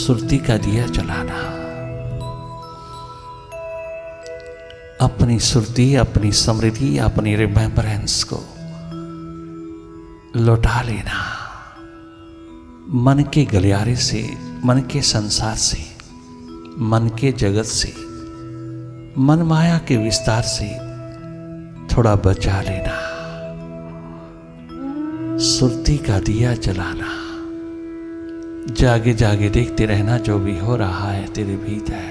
सुरती का दिया जलाना, अपनी सुरती, अपनी स्मृति, अपनी रिमेम्बरेंस को लौटा लेना। मन के गलियारे से, मन के संसार से, मन के जगत से, मन माया के विस्तार से थोड़ा बचा लेना। सुरती का दिया जलाना, जागे जागे देखते रहना जो भी हो रहा है तेरे भीतर।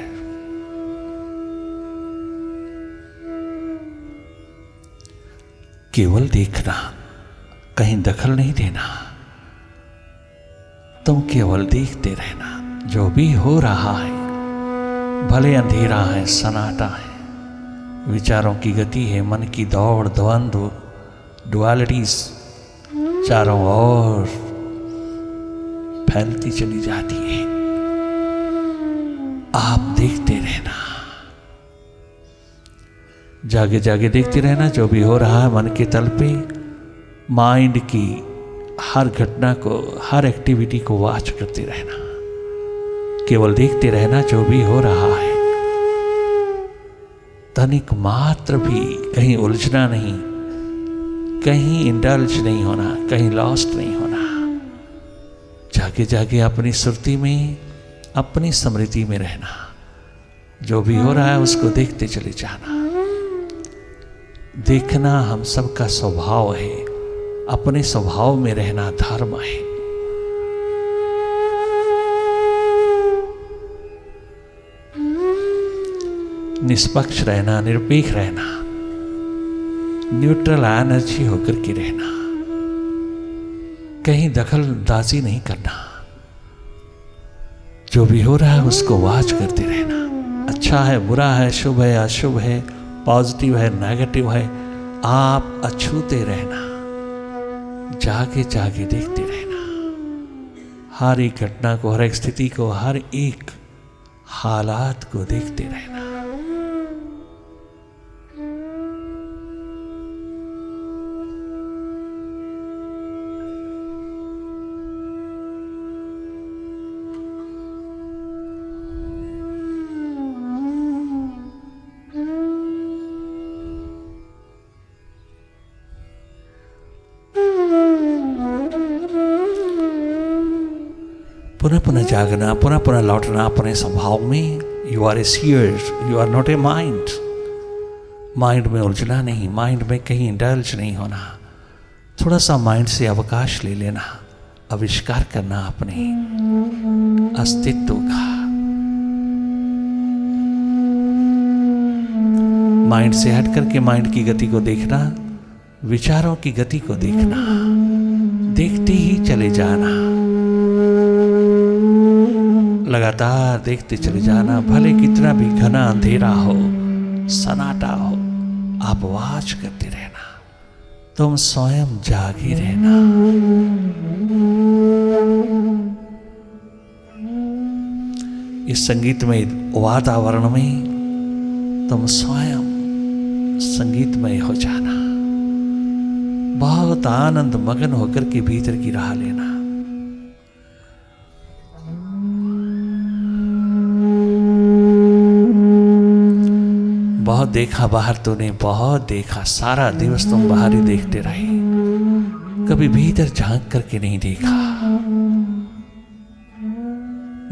केवल देखना, कहीं दखल नहीं देना। तुम केवल देखते रहना जो भी हो रहा है, भले अंधेरा है, सन्नाटा है, विचारों की गति है, मन की दौड़, द्वंद्व, डुअलिटीज चारों ओर फैलती चली जाती है। आप देखते रहना, जागे जागे देखते रहना जो भी हो रहा है मन के तल पे। माइंड की हर घटना को, हर एक्टिविटी को वॉच करते रहना, केवल देखते रहना जो भी हो रहा है। तनिक मात्र भी कहीं उलझना नहीं, कहीं इंडल्ज नहीं होना, कहीं लॉस्ट नहीं होना। जागे जागे अपनी सुरती में, अपनी स्मृति में रहना, जो भी हो रहा है उसको देखते चले जाना। देखना हम सबका स्वभाव है, अपने स्वभाव में रहना धर्म है। निष्पक्ष रहना, निरपेक्ष रहना, न्यूट्रल एनर्जी होकर के रहना, कहीं दखल अंदाजी नहीं करना। जो भी हो रहा है उसको वॉच करते रहना। अच्छा है, बुरा है, शुभ है, अशुभ है, पॉजिटिव है, नेगेटिव है, आप अछूते रहना, जागे जागे देखते रहना। हर एक घटना को, हर एक स्थिति को, हर एक हालात को देखते रहना। पुनः पुनः जागना, पुनः पुनः लौटना अपने स्वभाव में। You are a seer, you are not a mind. Mind में उलझना नहीं, माइंड में कहीं इंडल्ज नहीं होना। थोड़ा सा माइंड से अवकाश ले लेना, आविष्कार करना अपने अस्तित्व का। माइंड से हट करके माइंड की गति को देखना, विचारों की गति को देखना, देखते ही चले जाना, लगातार देखते चले जाना। भले कितना भी घना अंधेरा हो, सन्नाटा हो, आप वाच करते रहना। तुम स्वयं जागे रहना। इस संगीतमय वातावरण में तुम स्वयं संगीतमय हो जाना। बहुत आनंद मगन होकर के भीतर की राह लेना। बहुत देखा बाहर तूने, बहुत देखा, सारा दिवस तुम बाहर ही देखते रहे, कभी भीतर झांक करके नहीं देखा।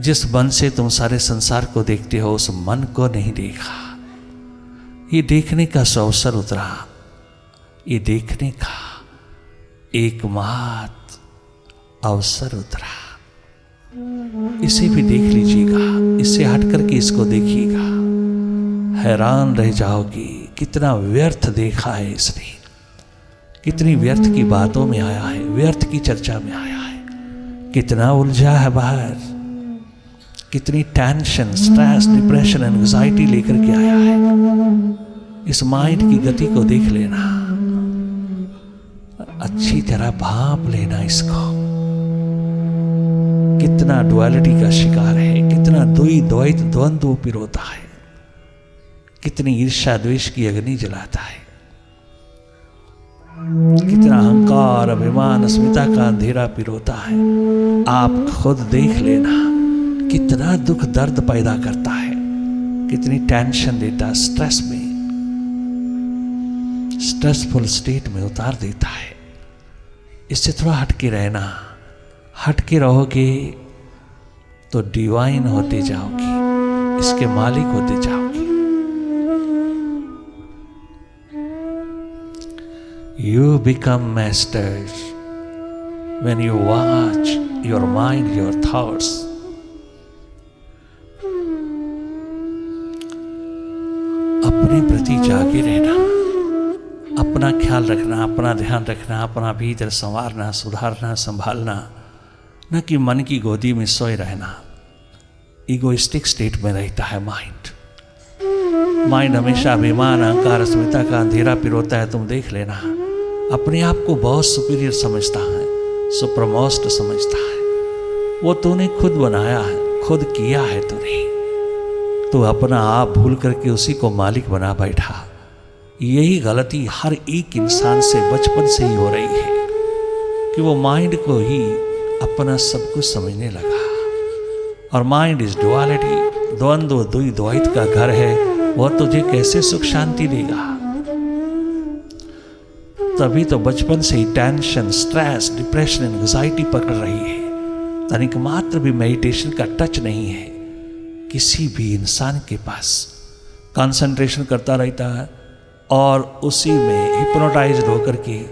जिस मन से तुम सारे संसार को देखते हो, उस मन को नहीं देखा। ये देखने का अवसर उतरा, ये देखने का एकमात्र अवसर उतरा। इसे भी देख लीजिएगा, इससे हट करके इसको देखिएगा, हैरान रह जाओगी कितना व्यर्थ देखा है इसने, कितनी व्यर्थ की बातों में आया है, व्यर्थ की चर्चा में आया है, कितना उलझा है बाहर, कितनी टेंशन, स्ट्रेस, डिप्रेशन, एंजाइटी लेकर के आया है। इस माइंड की गति को देख लेना, अच्छी तरह भांप लेना इसको। कितना डुअलिटी का शिकार है, कितना द्वैत द्वंद्व पिरोता है, कितनी ईर्ष्या द्वेष की अग्नि जलाता है, कितना अहंकार, अभिमान, अस्मिता का अंधेरा पिरोता है। आप खुद देख लेना कितना दुख दर्द पैदा करता है, कितनी टेंशन देता है, स्ट्रेस में, स्ट्रेसफुल स्टेट में उतार देता है। इससे थोड़ा हटके रहना। हटके रहोगे तो डिवाइन होते जाओगे, इसके मालिक होते जाओगे। You become masters when you watch your mind, your thoughts. अपने प्रति जागे रहना, अपना ख्याल रखना, अपना ध्यान रखना, अपना भीतर संवारना, सुधारना, संभालना, न कि मन की गोदी में सोए रहना। इगोइस्टिक स्टेट में रहता है माइंड हमेशा अभिमान, अहंकार, अस्मिता का अंधेरा पिरोता है। तुम देख लेना, अपने आप को बहुत सुपीरियर समझता है, सुपरमोस्ट समझता है। वो तूने खुद बनाया है, खुद किया है तूने। तो अपना आप भूल करके उसी को मालिक बना बैठा। यही गलती हर एक इंसान से बचपन से ही हो रही है कि वो माइंड को ही अपना सब कुछ समझने लगा। और माइंड इज डुअलिटी, द्वंद्व, द्वैत का घर है। वह तुझे कैसे सुख शांति देगा? तभी तो बचपन से ही टेंशन, स्ट्रेस, डिप्रेशन, एंग्जाइटी पकड़ रही है। तनिक मात्र भी मेडिटेशन का टच नहीं है किसी भी इंसान के पास। कंसंट्रेशन करता रहता है और उसी में हिप्नोटाइज्ड होकर के,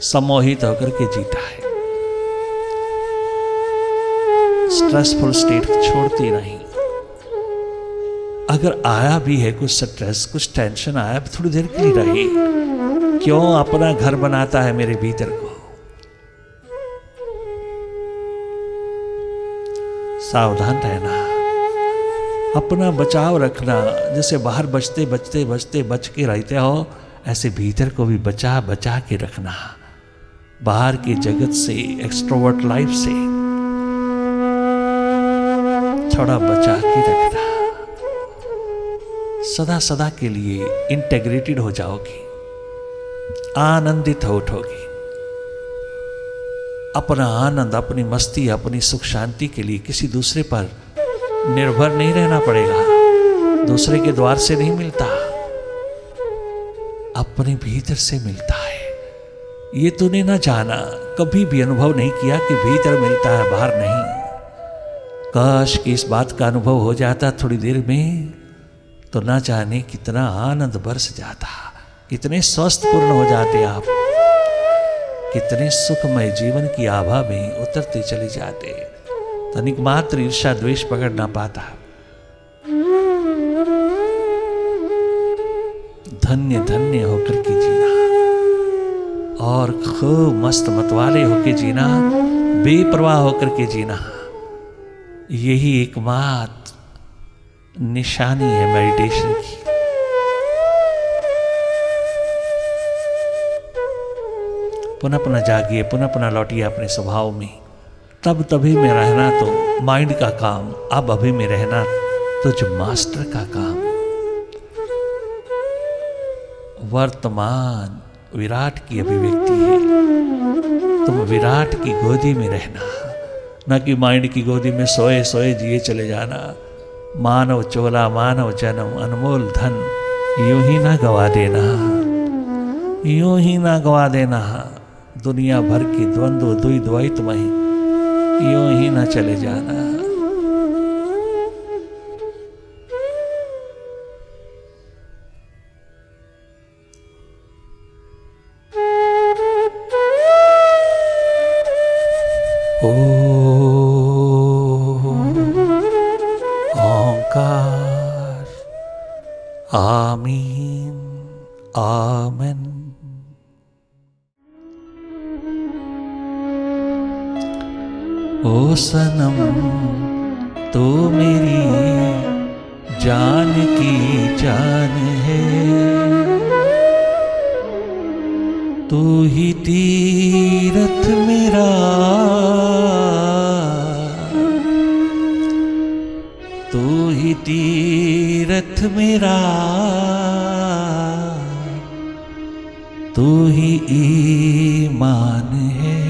सम्मोहित होकर के जीता है। स्ट्रेसफुल स्टेट छोड़ती नहीं। अगर आया भी है कुछ स्ट्रेस, कुछ टेंशन आया, थोड़ी देर के लिए रही। क्यों अपना घर बनाता है मेरे भीतर को? सावधान रहना, अपना बचाव रखना। जैसे बाहर बचते बचते बचते बच के रहते हो, ऐसे भीतर को भी बचा बचा के रखना। बाहर के जगत से, एक्सट्रोवर्ट लाइफ से थोड़ा बचा के रखना। सदा सदा के लिए इंटेग्रेटेड हो जाओगे, आनंदित हो उठोगे। अपना आनंद, अपनी मस्ती, अपनी सुख शांति के लिए किसी दूसरे पर निर्भर नहीं रहना पड़ेगा। दूसरे के द्वार से नहीं मिलता, अपने भीतर से मिलता है। ये तूने ना जाना, कभी भी अनुभव नहीं किया कि भीतर मिलता है, बाहर नहीं। काश कि इस बात का अनुभव हो जाता थोड़ी देर में, तो ना जाने कितना आनंद बरस जाता, कितने स्वस्थ पूर्ण हो जाते आप, कितने सुखमय जीवन की आभा में उतरते चले जाते। तनिक मात्र ईर्ष्या द्वेष पकड़ ना पाता। धन्य धन्य होकर के जीना और खूब मस्त मतवाले होकर जीना, बेपरवाह होकर के जीना, यही एकमात्र निशानी है मेडिटेशन की। पुनः पुनः जागिए, पुनः पुनः लौटिए अपने स्वभाव में। तब तभी में रहना तो माइंड का काम, अब अभी में रहना तो जो मास्टर का काम। वर्तमान विराट की अभिव्यक्ति है। तुम विराट की गोदी में रहना, न कि माइंड की गोदी में सोए सोए जिए चले जाना। मानव चोला, मानव जन्म, अनमोल धन यूं ही ना गवा देना, यूं ही ना गवा देना। दुनिया भर की द्वंद्व, द्वैत में यूं ही ना चले जाना। ओंकार, आमीन, आमेन। ओ सनम तो मेरी जान की जान है, तू ही तीरथ मेरा, तू ही तीरथ मेरा, तू ही ईमान है।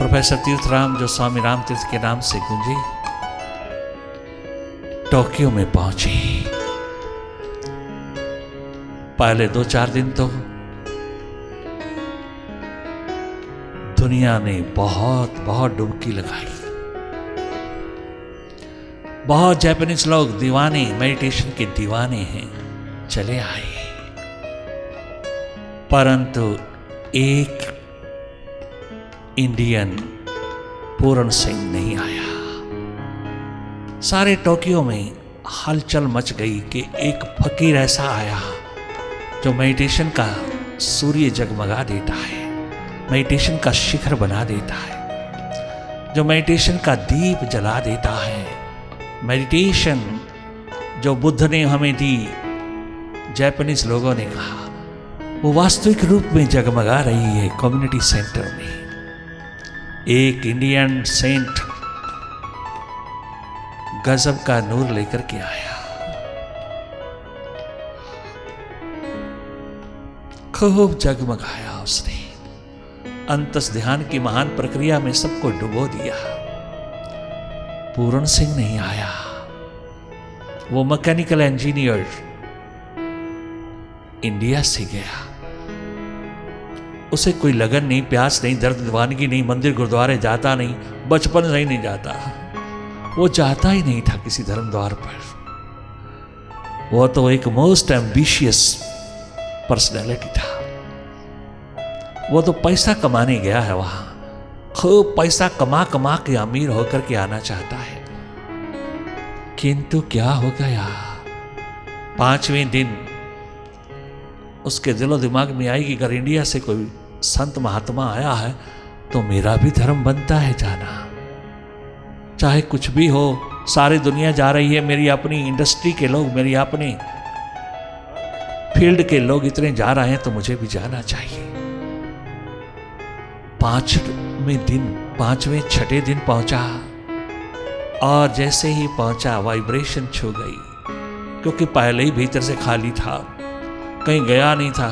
प्रोफेसर तीर्थराम, जो स्वामी राम तीर्थ के नाम से गूंजे, टोक्यो में पहुंची। पहले 2-4 दिन तो दुनिया ने बहुत बहुत डुबकी लगाई। बहुत जापानीज लोग दीवाने, मेडिटेशन के दीवाने हैं, चले आए, परंतु एक इंडियन पूरण सिंह नहीं आया। सारे टोक्यो में हलचल मच गई कि एक फकीर ऐसा आया जो मेडिटेशन का सूर्य जगमगा देता है, मेडिटेशन का शिखर बना देता है, जो मेडिटेशन का दीप जला देता है। मेडिटेशन जो बुद्ध ने हमें दी, जापानीज लोगों ने कहा, वो वास्तविक रूप में जगमगा रही है कम्युनिटी सेंटर में। एक इंडियन सेंट गजब का नूर लेकर के आया, खूब जगमगाया उसने, अंतस ध्यान की महान प्रक्रिया में सबको डुबो दिया। पूरण सिंह नहीं आया। वो मैकेनिकल इंजीनियर इंडिया से गया, उसे कोई लगन नहीं, प्यास नहीं, दर्द दीवानगी नहीं, मंदिर गुरुद्वारे जाता नहीं, बचपन से ही नहीं जाता, वो जाता ही नहीं था किसी धर्म द्वार पर। वो तो एक मोस्ट एम्बिशियस पर्सनैलिटी था। वो तो पैसा कमाने गया है वहां, खूब पैसा कमा कमा के अमीर होकर के आना चाहता है। किंतु क्या हो गया, 5वें दिन उसके दिलो दिमाग में आई कि अगर इंडिया से कोई संत महात्मा आया है तो मेरा भी धर्म बनता है जाना, चाहे कुछ भी हो। सारी दुनिया जा रही है, मेरी अपनी इंडस्ट्री के लोग, मेरी अपनी फील्ड के लोग इतने जा रहे हैं तो मुझे भी जाना चाहिए। 5वें 6ठे दिन पहुंचा और जैसे ही पहुंचा वाइब्रेशन छू गई, क्योंकि पहले ही भीतर से खाली था, कहीं गया नहीं था,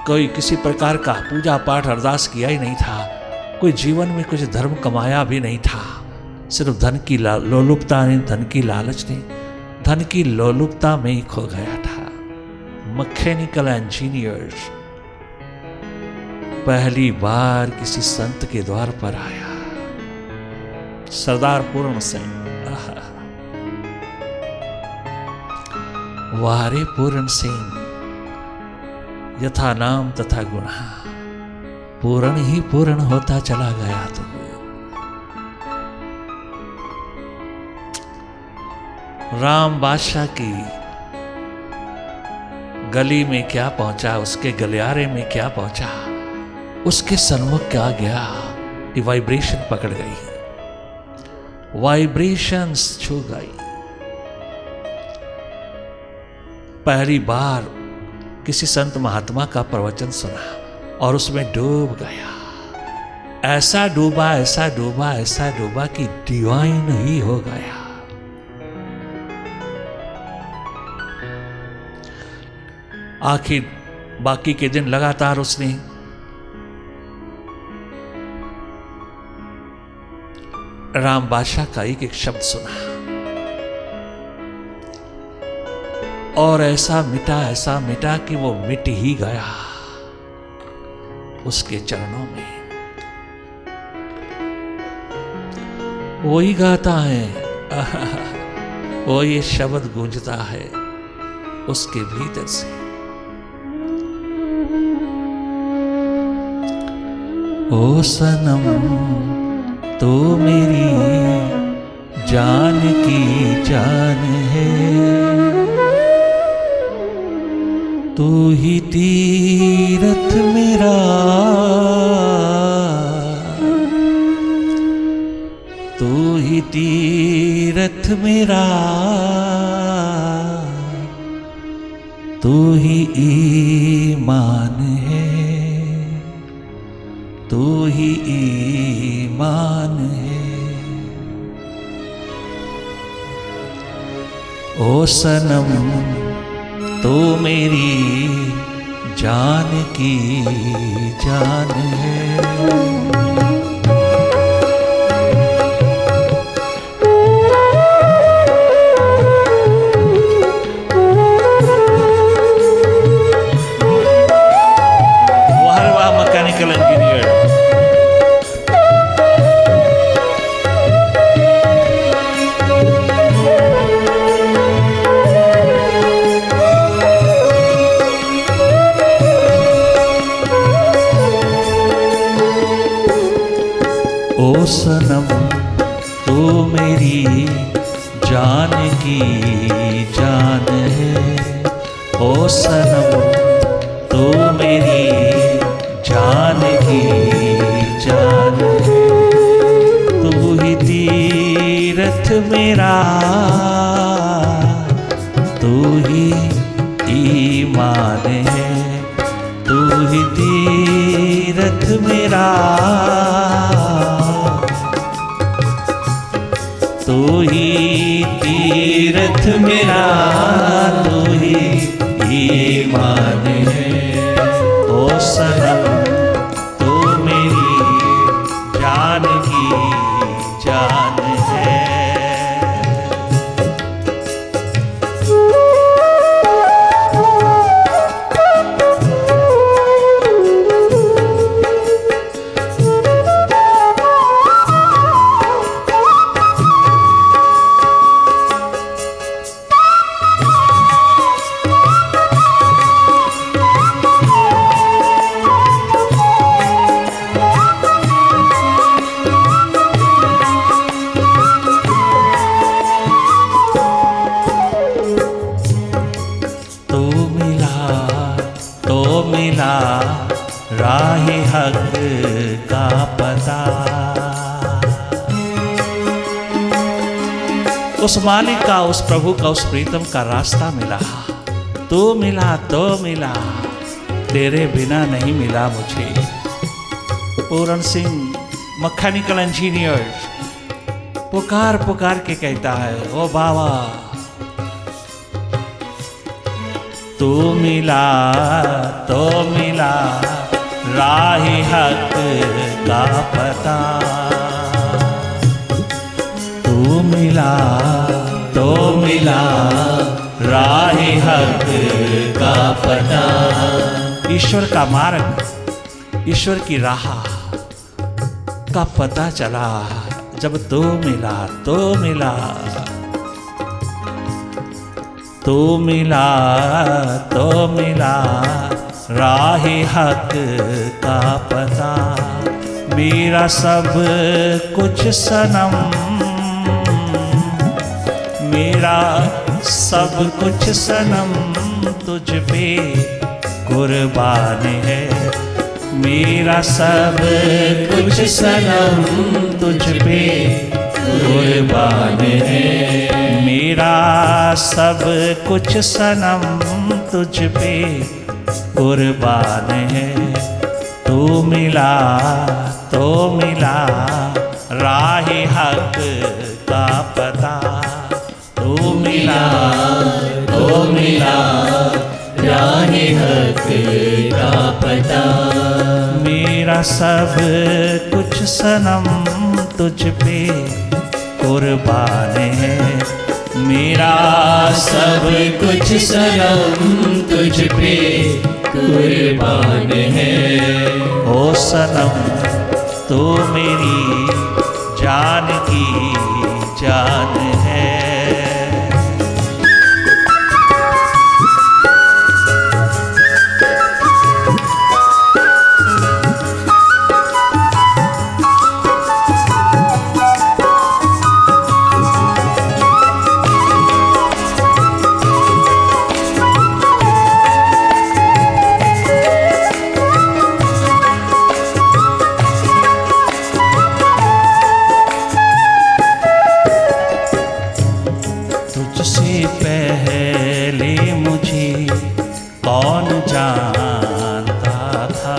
कोई किसी प्रकार का पूजा पाठ अरदास किया ही नहीं था, कोई जीवन में कुछ धर्म कमाया भी नहीं था। सिर्फ धन की लोलुपता ने, धन की लालच ने, धन की लोलुपता में ही खो गया था। मैकेनिकल इंजीनियर पहली बार किसी संत के द्वार पर आया, सरदार पूर्ण सिंह। वारे पूर्ण सिंह, यथा नाम तथा गुणा, पूर्ण ही पूर्ण होता चला गया। तो राम बादशाह की गली में क्या पहुंचा, उसके गलियारे में क्या पहुंचा, उसके सन्मुख क्या गया कि वाइब्रेशन पकड़ गई, वाइब्रेशंस छू गई। पहली बार किसी संत महात्मा का प्रवचन सुना और उसमें डूब गया। ऐसा डूबा, ऐसा डूबा, ऐसा डूबा कि डिवाइन ही हो गया। आखिर बाकी के दिन लगातार उसने राम बादशाह का एक शब्द सुना और ऐसा मिटा कि वो मिट ही गया उसके चरणों में। वो ही गाता है, वो ये शब्द गूंजता है उसके भीतर से। ओ सनम तो मेरी जान की जान है, तू ही तीरथ मेरा, तू ही तीरथ मेरा, तू ही ईमान है, तू ही ईमान है। ओ सनम तो मेरी जान की जान है। मेरी जान की जान है। ओ सनम तू मेरी जान की जान है। तू ही तीरथ मेरा, तू ही ईमान है। तू ही तीरथ मेरा, तू ही तीरथ मेरा, तू ही ईमान है। ओ सनम तू मेरी जान की जान है। राहे हक का पता। उस मालिक का, उस प्रभु का, उस प्रीतम का रास्ता मिला। तू मिला तो मिला, तेरे बिना नहीं मिला मुझे। पूरन सिंह मैकेनिकल इंजीनियर पुकार पुकार के कहता है, ओ बाबा तू मिला तो मिला, राहे हक का पता। तू मिला तो मिला, राहे हक का पता। ईश्वर का मार्ग, ईश्वर की राह का पता चला जब तू मिला तो मिला। तू मिला तो मिला, राहे हक का पता। मेरा सब कुछ सनम, मेरा सब कुछ सनम तुझ पे कुर्बान है। मेरा सब कुछ सनम तुझ पे कुर्बान है। मेरा सब कुछ सनम तुझ पे कुर्बान है। तू मिला तो मिला, राहे हक का पता। तू मिला तो मिला, राहे हक का पता। मेरा सब कुछ सनम तुझ पे कुर्बान है। मेरा सब कुछ सनम तुझ पे कुर्बान है। ओ सनम तू मेरी जान की जान है। तुझसे पहले मुझे कौन जानता था।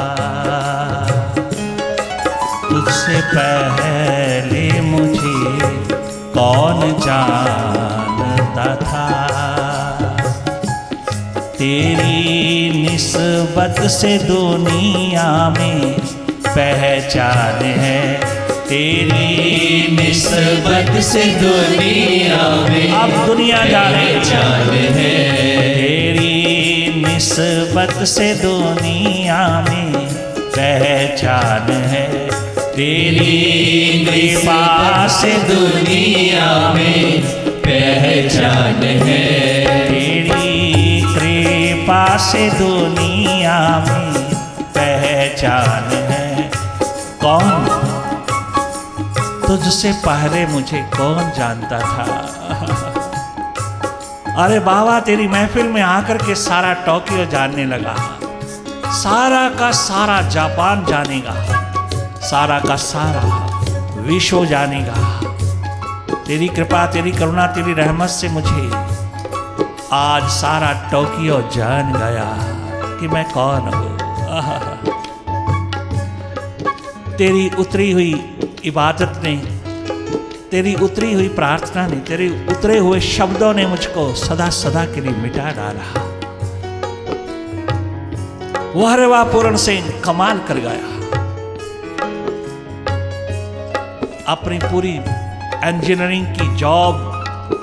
तुझसे पहले मुझे कौन जानता था। तेरी निस्बत से दुनिया में पहचान है। तेरी निस्बत से दुनिया में अब दुनिया जाने है। तेरी निस्बत से दुनिया में पहचान है। तेरी कृपा से दुनिया में पहचान है। तेरी कृपा से दुनिया में पहचान है। कौन तुझ तुझसे पहले मुझे कौन जानता था। अरे बाबा तेरी महफिल में आकर के सारा टोक्यो जानने लगा, सारा का सारा जापान जानेगा, सारा का सारा विश्व जानेगा। तेरी कृपा, तेरी करुणा, तेरी रहमत से मुझे आज सारा टोक्यो जान गया कि मैं कौन हूँ। तेरी उतरी हुई इबादत ने, तेरी उतरी हुई प्रार्थना ने, तेरे उतरे हुए शब्दों ने मुझको सदा सदा के लिए मिटा डाला। वह रे वाह पूर्ण सिंह कमाल कर गया। अपनी पूरी इंजीनियरिंग की जॉब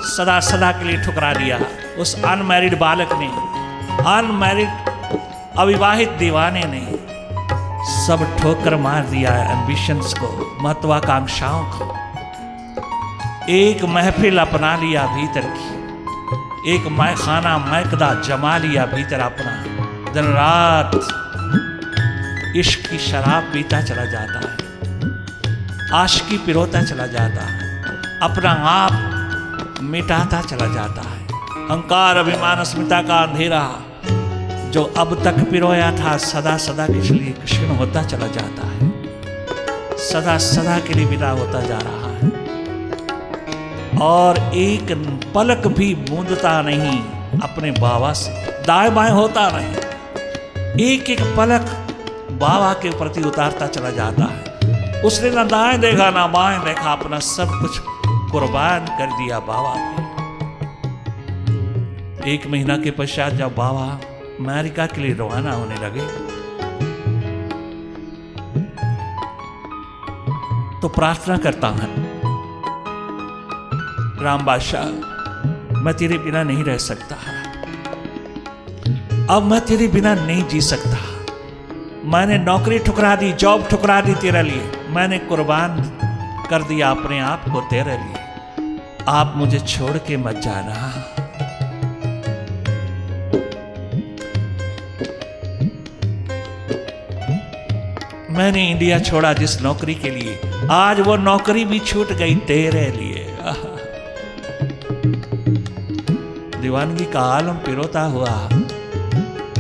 सदा सदा के लिए ठुकरा दिया उस अनमैरिड बालक ने, अनमैरिड अविवाहित दीवाने ने। सब ठोकर मार दिया एम्बिशंस को, महत्वाकांक्षाओं को। एक महफिल अपना लिया भीतर की, एक मैखाना मैकदा जमा लिया भीतर अपना। दिन रात इश्क की शराब पीता चला जाता है, आशिकी पिरोता चला जाता है, अपना आप मिटाता चला जाता है। अहंकार, अभिमान, अस्मिता का अंधेरा जो अब तक पिरोया था सदा सदा के लिए क्षीण होता चला जाता है, सदा सदा के लिए विदा होता जा रहा है। और एक पलक भी बूंदता नहीं अपने बाबा से, दाएं बाएं होता नहीं, एक एक पलक बाबा के प्रति उतारता चला जाता है। उसने ना दाएं देखा ना बाएं देखा, अपना सब कुछ कुर्बान कर दिया बाबा पे। 1 महीना के पश्चात जब बाबा अमेरिका के लिए रवाना होने लगे तो प्रार्थना करता हूं, राम बादशाह मैं तेरे बिना नहीं रह सकता, अब मैं तेरे बिना नहीं जी सकता। मैंने नौकरी ठुकरा दी, जॉब ठुकरा दी तेरे लिए, मैंने कुर्बान कर दिया अपने आप को तेरे लिए। आप मुझे छोड़ के मत जाना। मैंने इंडिया छोड़ा जिस नौकरी के लिए, आज वो नौकरी भी छूट गई तेरे लिए। दीवानगी का आलम पिरोता हुआ,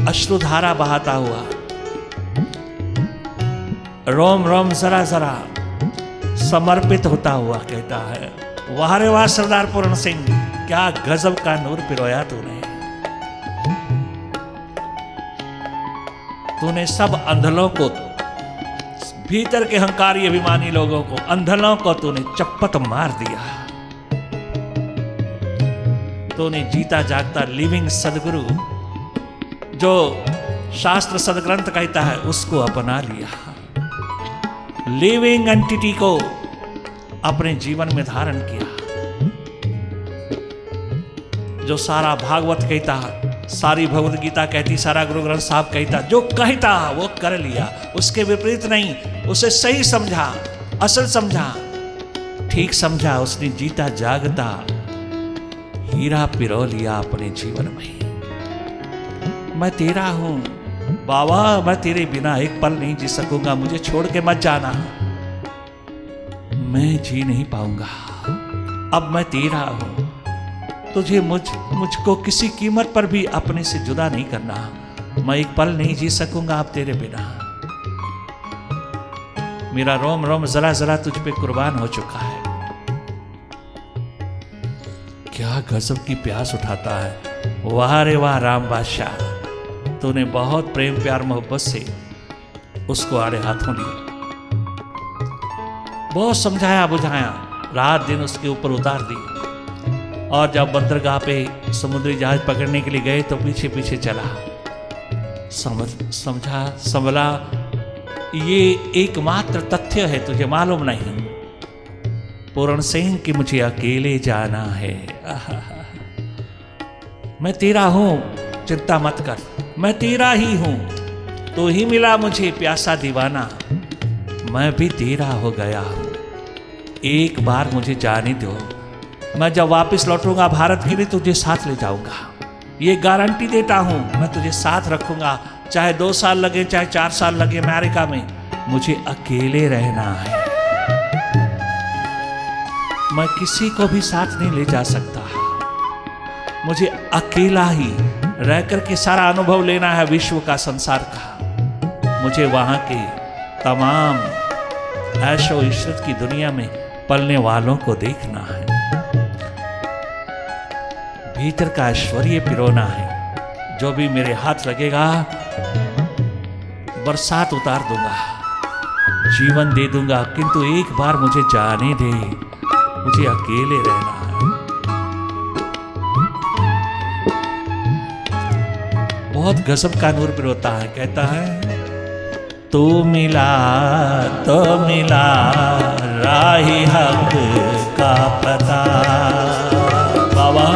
अश्रुधारा बहाता हुआ, रोम रोम जरा जरा समर्पित होता हुआ कहता है, वाह रे वाह सरदार पूर्ण सिंह, क्या गजब का नूर पिरोया तूने। तूने सब अंधलों को, भीतर के हंकारी अभिमानी लोगों को, अंधलों को तूने चप्पट मार दिया। तूने जीता जागता लिविंग सदगुरु जो शास्त्र सदग्रंथ कहता है उसको अपना लिया। लिविंग एंटिटी को अपने जीवन में धारण किया। जो सारा भागवत कहता, सारी भगवत गीता कहती, सारा गुरु ग्रंथ साहब कहता, जो कहता वो कर लिया, उसके विपरीत नहीं, उसे सही समझा, असल समझा, ठीक समझा। उसने जीता जागता हीरा पिरो लिया अपने जीवन में। मैं तेरा हूं बाबा, मैं तेरे बिना एक पल नहीं जी सकूंगा, मुझे छोड़ के मत जाना, मैं जी नहीं पाऊंगा। अब मैं तेरा हूं, तुझे मुझको किसी कीमत पर भी अपने से जुदा नहीं करना। मैं एक पल नहीं जी सकूंगा अब तेरे बिना। मेरा रोम रोम जरा जरा तुझ पे कुर्बान हो चुका है। क्या गजब की प्यास उठाता है। वाह रे वाह राम बादशाह, तूने बहुत प्रेम प्यार मोहब्बत से उसको आड़े हाथों लिया, बहुत समझाया बुझाया, रात दिन उसके ऊपर उतार दी। और जब बंदरगाह पे समुद्री जहाज पकड़ने के लिए गए तो पीछे पीछे चला, समझा संभला। ये एकमात्र तथ्य है, तुझे मालूम नहीं पूर्ण सिंह कि मुझे अकेले जाना है। मैं तेरा हूं, चिंता मत कर, मैं तेरा ही हूं। तो ही मिला मुझे प्यासा दीवाना, मैं भी तेरा हो गया हूं। एक बार मुझे जाने दो, मैं जब वापस लौटूंगा भारत के लिए तुझे साथ ले जाऊंगा। ये गारंटी देता हूं, मैं तुझे साथ रखूंगा, चाहे 2 साल लगे, चाहे 4 साल लगे अमेरिका में, मुझे अकेले रहना है। मैं किसी को भी साथ नहीं ले जा सकता, मुझे अकेला ही रह कर के सारा अनुभव लेना है विश्व का, संसार का। मुझे वहां के तमाम ऐशो इशरत की दुनिया में पलने वालों को देखना है, भीतर का ऐश्वर्य पिरोना है। जो भी मेरे हाथ लगेगा बरसात उतार दूंगा, जीवन दे दूंगा, किंतु एक बार मुझे जाने दे, मुझे अकेले रहना है। बहुत गजब का नूर पिरोता है, कहता है तू मिला तो मिला राही हक का पता, बाबा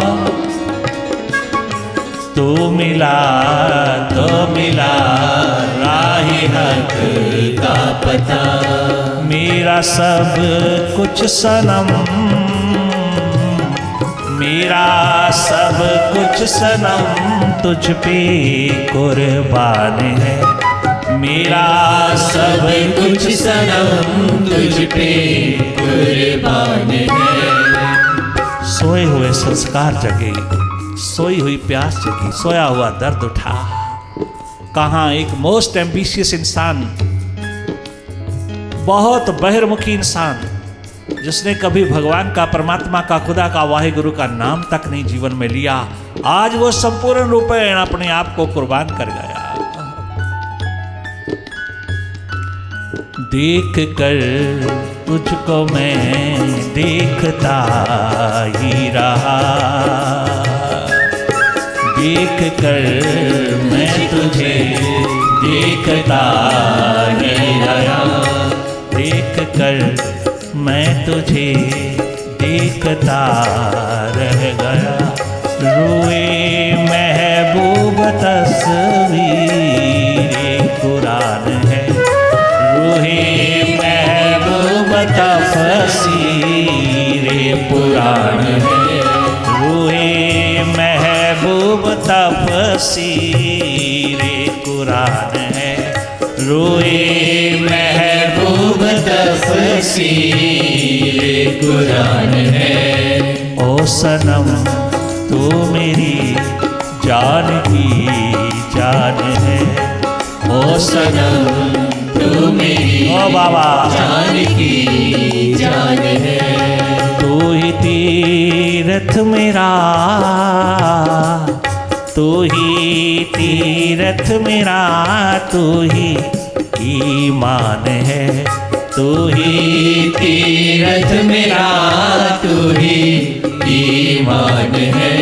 तू मिला तो मिला राही हक का पता, मेरा सब कुछ सनम, मेरा सब कुछ सनम तुझ पे कुर्बान है, मेरा सब कुछ सनम तुझ पे कुर्बान है। सोए हुए संस्कार जगे, सोई हुई प्यास जगी, सोया हुआ दर्द उठा। कहाँ एक मोस्ट एम्बिशियस इंसान, बहुत बहिर्मुखी इंसान, जिसने कभी भगवान का, परमात्मा का, खुदा का, वाहिगुरु का नाम तक नहीं जीवन में लिया, आज वो संपूर्ण रूप में अपने आप को कुर्बान कर गया। देख कर तुझको मैं देखता ही रहा, देख कर मैं तुझे देखता ही रहा, देख कर मैं तुझे देखता रह गया। रोए महबूब तस्वीर कुरान है, रोए महबूब तफसीर पुराण है, रोए महबूब तफसीर कुरान है, रोए महबूब तफसीर कुरान है। ओ सनम तू मेरी जान की जान है, ओ सनम तू मेरी ओ बाबा जान की जान है। तू ही तीरथ मेरा, तू ही तीरथ मेरा, तू ही ईमान है, तू ही तीरथ मेरा, तू ही ईमान है।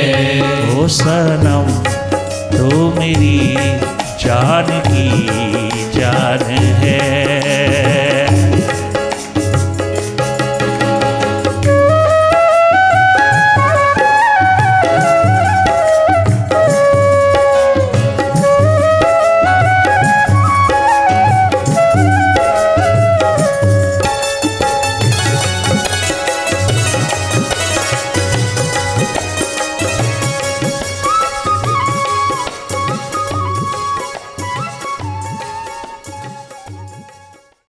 ओ सनम तू मेरी जान की